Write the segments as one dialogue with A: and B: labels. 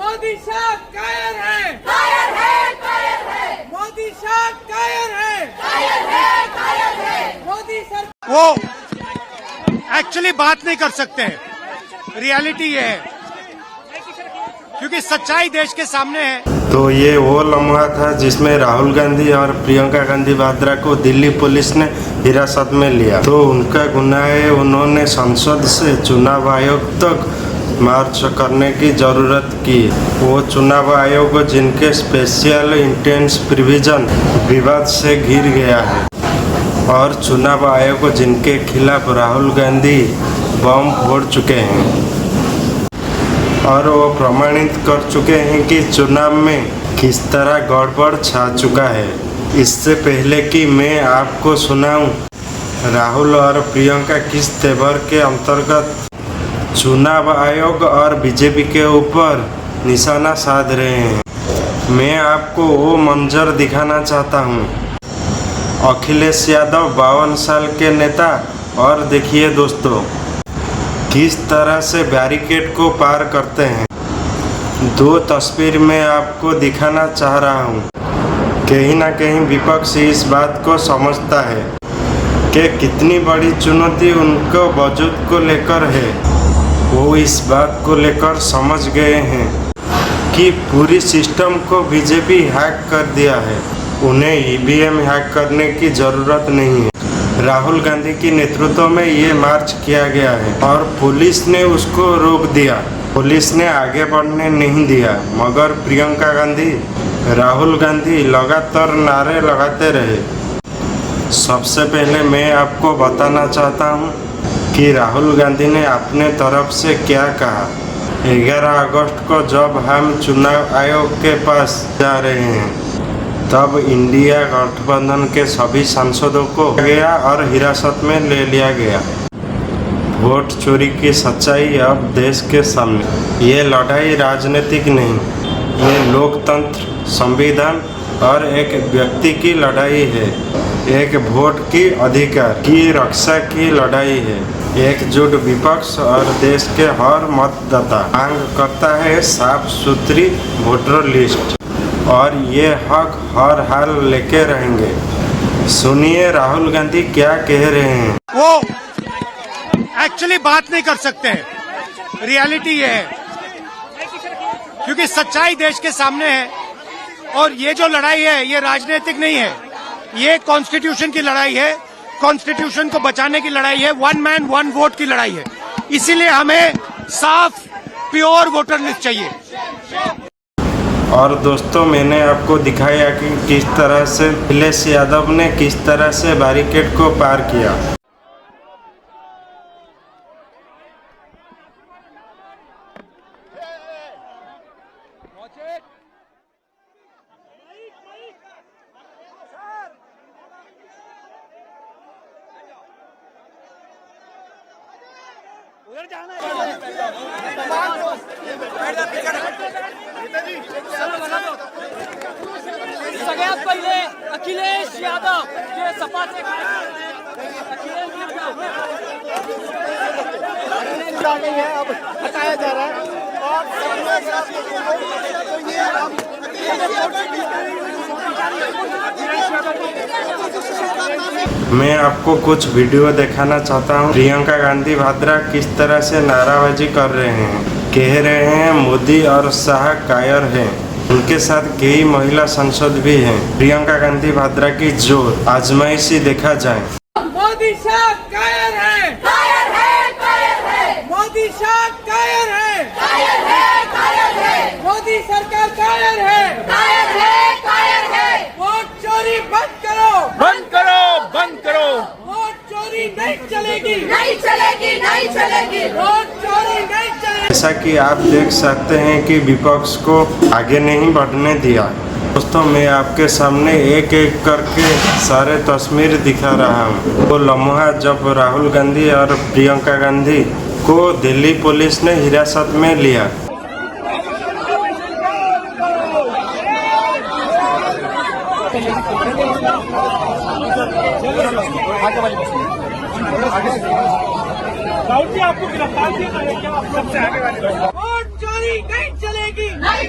A: मोदी साहब कायर है,
B: कायर है, कायर है,
A: मोदी साहब कायर है,
B: कायर है, कायर है।
A: मोदी सरकार
C: वो एक्चुअली बात नहीं कर सकते हैं। रियलिटी ये है, क्योंकि सच्चाई देश के सामने है।
D: तो ये वो लम्हा था जिसमें राहुल गांधी और प्रियंका गांधी वाड्रा को दिल्ली पुलिस ने हिरासत में लिया। तो उनका गुनाह है, उन्होंने संसद से चुनाव आयोग तक मार्च करने की जरूरत की। वो चुनाव आयोग जिनके स्पेशल इंटेंस प्रोविजन विवाद से घिर गया है, और चुनाव आयोग जिनके खिलाफ राहुल गांधी बम फोड़ चुके हैं और वो प्रमाणित कर चुके हैं कि चुनाव में किस तरह गड़बड़ छा चुका है। इससे पहले कि मैं आपको सुनाऊं राहुल और प्रियंका किस तेवर के अंतर्गत चुनाव आयोग और बीजेपी के ऊपर निशाना साध रहे हैं, मैं आपको वो मंजर दिखाना चाहता हूं। अखिलेश यादव 52 साल के नेता, और देखिए दोस्तों किस तरह से बैरिकेड को पार करते हैं। दो तस्वीर मैं आपको दिखाना चाह रहा हूं। कहीं ना कहीं विपक्ष इस बात को समझता है कि कितनी बड़ी चुनौती उनको वजूद को लेकर है। वो इस बात को लेकर समझ गए हैं कि पूरी सिस्टम को बीजेपी हैक कर दिया है, उन्हें ईवीएम हैक करने की ज़रूरत नहीं है। राहुल गांधी के नेतृत्व में ये मार्च किया गया है और पुलिस ने उसको रोक दिया। पुलिस ने आगे बढ़ने नहीं दिया, मगर प्रियंका गांधी, राहुल गांधी लगातार नारे लगाते रहे। सबसे पहले मैं आपको बताना चाहता हूँ कि राहुल गांधी ने अपने तरफ से क्या कहा। 11 अगस्त को जब हम चुनाव आयोग के पास जा रहे हैं, तब इंडिया गठबंधन के सभी सांसदों को गया और हिरासत में ले लिया गया। वोट चोरी की सच्चाई अब देश के सामने। ये लड़ाई राजनीतिक नहीं, ये लोकतंत्र, संविधान और एक व्यक्ति की लड़ाई है। एक वोट की अधिकार की रक्षा की लड़ाई है। एकजुट विपक्ष और देश के हर मतदाता मांग करता है साफ सुथरी वोटर लिस्ट, और ये हक हर हाल लेके रहेंगे। सुनिए राहुल गांधी क्या कह रहे हैं।
C: वो एक्चुअली बात नहीं कर सकते हैं। रियलिटी ये है, क्योंकि सच्चाई देश के सामने है। और ये जो लड़ाई है ये राजनीतिक नहीं है, ये कॉन्स्टिट्यूशन की लड़ाई है। कॉन्स्टिट्यूशन को बचाने की लड़ाई है। वन मैन वन वोट की लड़ाई है। इसीलिए हमें साफ प्योर वोटर लिस्ट चाहिए।
D: और दोस्तों मैंने आपको दिखाया कि किस तरह से अखिलेश यादव ने किस तरह से बैरिकेड को पार किया।
A: सगळ्यात पहिले अखिलेश यादव जे सपाचे अखिलेश यादव है, अब हटाया जा रहा है और
D: मैं आपको कुछ वीडियो दिखाना चाहता हूँ। प्रियंका गांधी वाड्रा किस तरह से नाराबाजी कर रहे हैं, कह रहे हैं मोदी और शाह कायर हैं। उनके साथ कई महिला सांसद भी हैं। प्रियंका गांधी वाड्रा की जोर आजमाइशी देखा जाए।
A: मोदी साहब कायर है,
B: कायर है, कायर है,
A: मोदी साहब कायर है,
B: कायर है, कायर है,
A: मोदी सरकार कायर है,
B: कायर है, कायर है।
A: वोट चोरी बंद करो,
C: बंद करो, बंद करो।
A: वोट चोरी नहीं चलेगी,
B: नहीं चलेगी, नहीं चलेगी।
A: वोट चोरी नहीं चलेगी।
D: जैसा कि आप देख सकते हैं कि विपक्ष को आगे नहीं बढ़ने दिया। दोस्तों मैं आपके सामने एक एक करके सारे तस्वीर दिखा रहा हूँ। वो लम्हा जब राहुल गांधी और प्रियंका गांधी को दिल्ली पुलिस ने हिरासत में लिया।
A: राहुल जी आपको गिरफ्तार किया, सबसे आगे वाले वोट चोरी नहीं चलेगी,
B: नहीं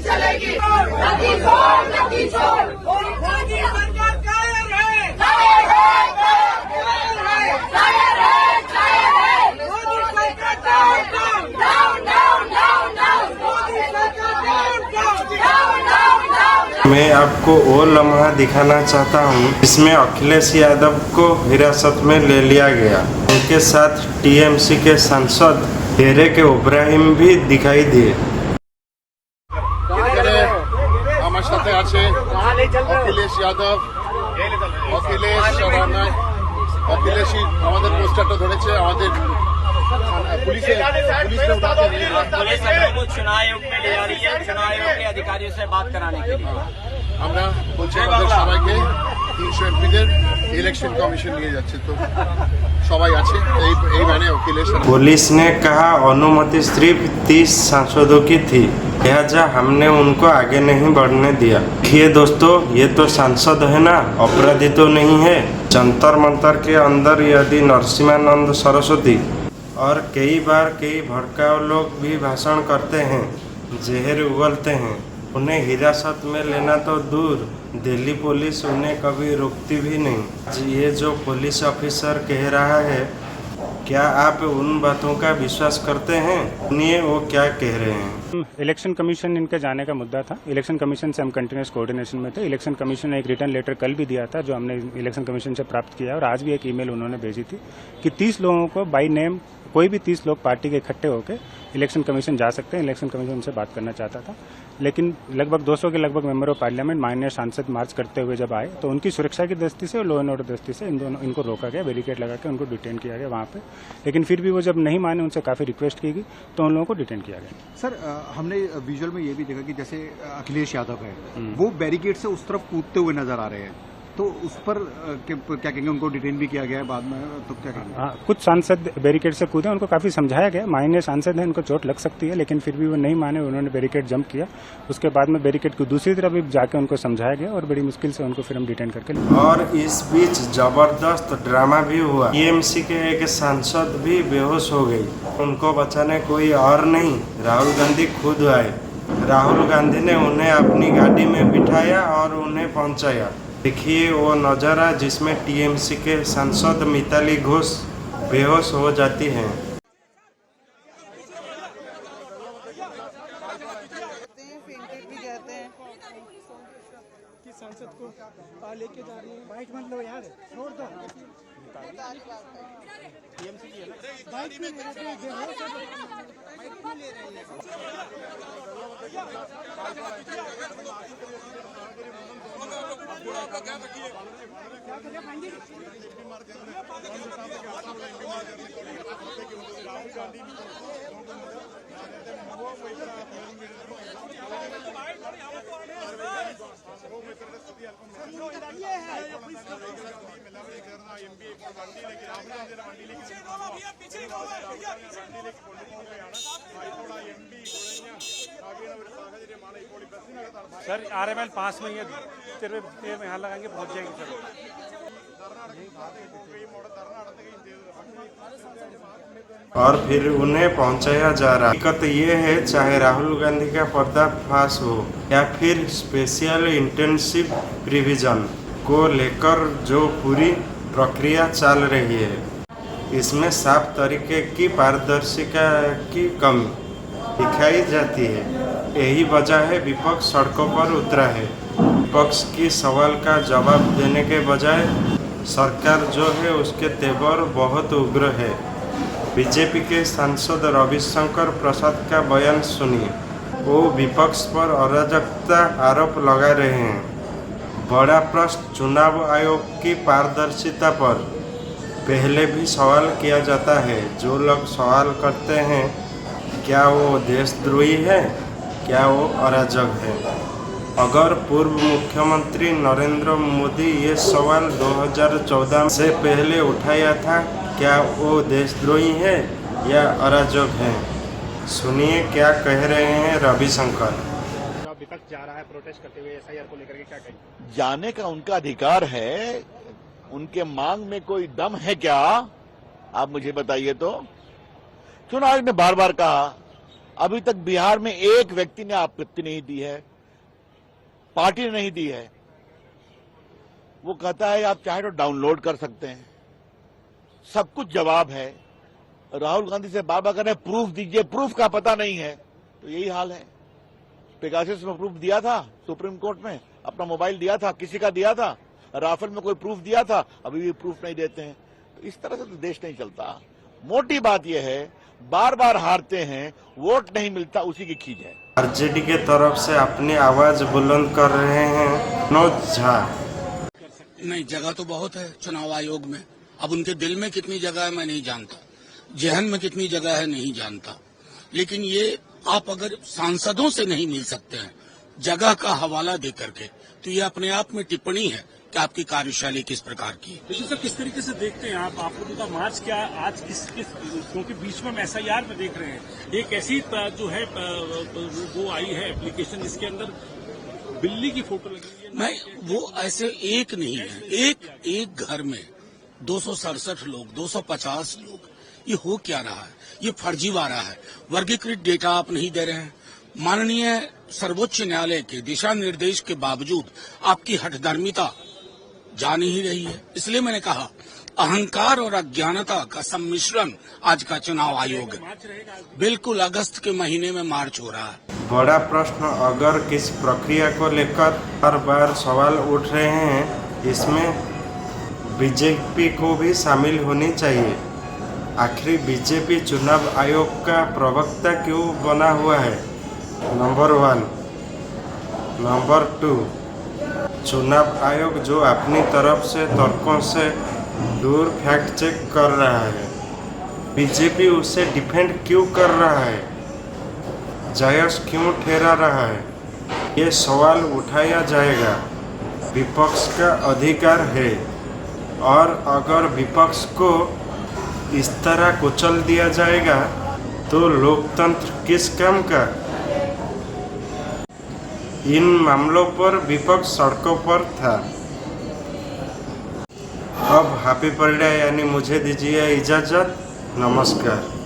B: चलेगी नदी छोड़ नदी छोड़ मोदी सरकार कायर है कायर है कायर है कायर है मोदी सरकार down down down down down Modi सरकार डाउन डाउन डाउन डाउन
D: मैं आपको वो लम्हा दिखाना चाहता हूँ जिसमें अखिलेश यादव को हिरासत में ले लिया गया। उनके साथ टीएमसी के सांसद डेरेक इब्राहिम भी दिखाई दिए।
E: আমার সাথে আছে অখিলেশ যাদব, অখিলেশ সভানায়, অখিলেশই আমাদের পোস্টারটা ধরেছে, আমাদের পুলিশে উঠাতে
F: पुलिस हम को चुनाव आयोग में ले जा रही है, चुनाव आयोग के अधिकारियों से बात कराने के लिए।
E: আমরা বলছি আমাদের সবাইকে 300 এমপিদের ইলেকশন কমিশন নিয়ে যাচ্ছে, তো সবাই আছে এই মানে অখিলেশ।
D: पुलिस ने कहा अनुमति सिर्फ 30 सांसदों की थी, लिहाजा हमने उनको आगे नहीं बढ़ने दिया। देखिए दोस्तों, ये तो सांसद है ना, अपराधी तो नहीं है। जंतर मंतर के अंदर यदि नरसिम्हानंद सरस्वती और कई बार कई भड़काऊ लोग भी भाषण करते हैं, जहर उगलते हैं, उन्हें हिरासत में लेना तो दूर, दिल्ली पुलिस उन्हें कभी रोकती भी नहीं। ये जो पुलिस ऑफिसर कह रहा है, क्या आप उन बातों का विश्वास करते हैं? सुनिए वो क्या कह रहे हैं।
G: इलेक्शन कमीशन इनके जाने का मुद्दा था। इलेक्शन कमीशन से हम कंटिन्यूस कोऑर्डिनेशन में थे। इलेक्शन कमीशन ने एक रिटर्न लेटर कल भी दिया था जो हमने इलेक्शन कमीशन से प्राप्त किया, और आज भी एक ईमेल उन्होंने भेजी थी कि 30 लोगों को बाय नेम, कोई भी 30 लोग पार्टी के इकट्ठे होकर इलेक्शन कमीशन जा सकते हैं। इलेक्शन कमीशन उनसे बात करना चाहता था, लेकिन लगभग 200 के लगभग मेंबर ऑफ पार्लियामेंट माननीय सांसद मार्च करते हुए जब आए तो उनकी सुरक्षा की दृष्टि से और लॉ एंड ऑर्डर दृष्टि से इनको रोका गया, बैरिकेड लगा के उनको डिटेन किया गया वहाँ पे। लेकिन फिर भी वो जब नहीं माने, उनसे काफ़ी रिक्वेस्ट की गई तो उन लोगों को डिटेन किया गया।
A: सर हमने विजुअल में ये भी देखा कि जैसे अखिलेश यादव है वो बैरिकेड से उस तरफ कूदते हुए नजर आ रहे हैं, तो उस पर क्या कहेंगे? उनको डिटेन भी किया गया है बाद में, तो क्या कहेंगे?
G: हाँ, कुछ सांसद बैरिकेड से कूदे, उनको काफी समझाया गया। माननीय सांसद हैं, उनको चोट लग सकती है, लेकिन फिर भी वो नहीं माने, उन्होंने बैरिकेड जंप किया। उसके बाद में बैरिकेड को दूसरी तरफ भी जाके उनको समझाया गया और बड़ी मुश्किल से उनको फिर हम डिटेन करके लिए।
D: और इस बीच जबरदस्त ड्रामा भी हुआ। टीएमसी के एक सांसद भी बेहोश हो गई। उनको बचाने कोई और नहीं, राहुल गांधी खुद आए। राहुल गांधी ने उन्हें अपनी गाड़ी में बिठाया और उन्हें पहुंचाया। देखिए वो नज़ारा जिसमें टीएमसी के सांसद मिताली घोष बेहोश हो जाती हैं।
A: सांसद को लेके जा रही है, बाइक मतलब यार छोड़ दो। टीएमसी की है ना, बाइक में ले रहे
G: सर RML पास में ही है, तेरे में यहाँ लगाएंगे, पहुँच जाएंगे सर।
D: और फिर उन्हें पहुंचाया जा रहा। हकीकत ये है, चाहे राहुल गांधी का पर्दाफाश हो या फिर स्पेशल इंटेंसिव प्रिविजन को लेकर जो पूरी प्रक्रिया चल रही है, इसमें साफ तरीके की पारदर्शिता की कमी दिखाई जाती है। यही वजह है विपक्ष सड़कों पर उतरा है। विपक्ष की सवाल का जवाब देने के बजाय सरकार जो है उसके तेवर बहुत उग्र है। बीजेपी के सांसद रविशंकर प्रसाद का बयान सुनिए। वो विपक्ष पर अराजकता आरोप लगा रहे हैं। बड़ा प्रश्न चुनाव आयोग की पारदर्शिता पर पहले भी सवाल किया जाता है। जो लोग सवाल करते हैं, क्या वो देशद्रोही है, क्या वो अराजक है? अगर पूर्व मुख्यमंत्री नरेंद्र मोदी ये सवाल 2014 से पहले उठाया था, क्या वो देशद्रोही है या अराजक है? सुनिए क्या कह रहे हैं रविशंकर।
A: विपक्ष जा रहा है प्रोटेस्ट करते हुए SIR को लेकर के, क्या कहेंगे?
H: जाने का उनका अधिकार है, उनके मांग में कोई दम है क्या? आप मुझे बताइए तो। चुनाव आयोग ने बार बार कहा अभी तक बिहार में एक व्यक्ति ने आपत्ति नहीं दी है, पार्टी ने नहीं दी है। वो कहता है आप चाहे तो डाउनलोड कर सकते हैं, सब कुछ जवाब है। राहुल गांधी से बार बार कह रहे हैं प्रूफ दीजिए, प्रूफ का पता नहीं है। तो यही हाल है। पेगासस में प्रूफ दिया था सुप्रीम कोर्ट में, अपना मोबाइल दिया था, किसी का दिया था। राफेल में कोई प्रूफ दिया था, अभी भी प्रूफ नहीं देते हैं। तो इस तरह से तो देश नहीं चलता। मोटी बात यह है, बार बार हारते हैं, वोट नहीं मिलता, उसी की खींच है।
D: आरजेडी के तरफ से अपनी आवाज बुलंद कर रहे हैं मनोज झा।
I: नहीं, जगह तो बहुत है चुनाव आयोग में। अब उनके दिल में कितनी जगह है मैं नहीं जानता, जहन में कितनी जगह है नहीं जानता। लेकिन ये आप अगर सांसदों से नहीं मिल सकते हैं जगह का हवाला दे करके, तो ये अपने आप में टिप्पणी है कि आपकी कार्यशैली किस प्रकार की है।
J: लेकिन सर किस तरीके से देखते हैं आप लोगों का मार्च क्या आज किस क्योंकि बीच में हम SIR में देख रहे हैं एक ऐसी जो है वो आई है एप्लीकेशन जिसके अंदर बिल्ली की फोटो लगी है।
I: मैं वो ऐसे एक नहीं है, एक घर में 267 लोग, 250 लोग, ये हो क्या रहा है? ये फर्जीवाड़ा है। वर्गीकृत डेटा आप नहीं दे रहे हैं। माननीय सर्वोच्च न्यायालय के दिशा निर्देश के बावजूद आपकी हठधर्मिता जा नहीं रही है। इसलिए मैंने कहा अहंकार और अज्ञानता का सम्मिश्रण आज का चुनाव आयोग है। बिल्कुल अगस्त के महीने में मार्च हो रहा है।
D: बड़ा प्रश्न अगर किस प्रक्रिया को लेकर हर बार सवाल उठ रहे हैं, इसमें बीजेपी को भी शामिल होनी चाहिए। आखिर बीजेपी चुनाव आयोग का प्रवक्ता क्यों बना हुआ है? नंबर 1। नंबर 2, चुनाव आयोग जो अपनी तरफ से तर्कों से दूर फैक्ट चेक कर रहा है, बीजेपी उसे डिफेंड क्यों कर रहा है, जायज क्यों ठहरा रहा है? ये सवाल उठाया जाएगा। विपक्ष का अधिकार है, और अगर विपक्ष को इस तरह कुचल दिया जाएगा तो लोकतंत्र किस काम का? इन मामलों पर विपक्ष सड़कों पर था। अब हैप्पी परिडे यानी मुझे दीजिए इजाजत। नमस्कार।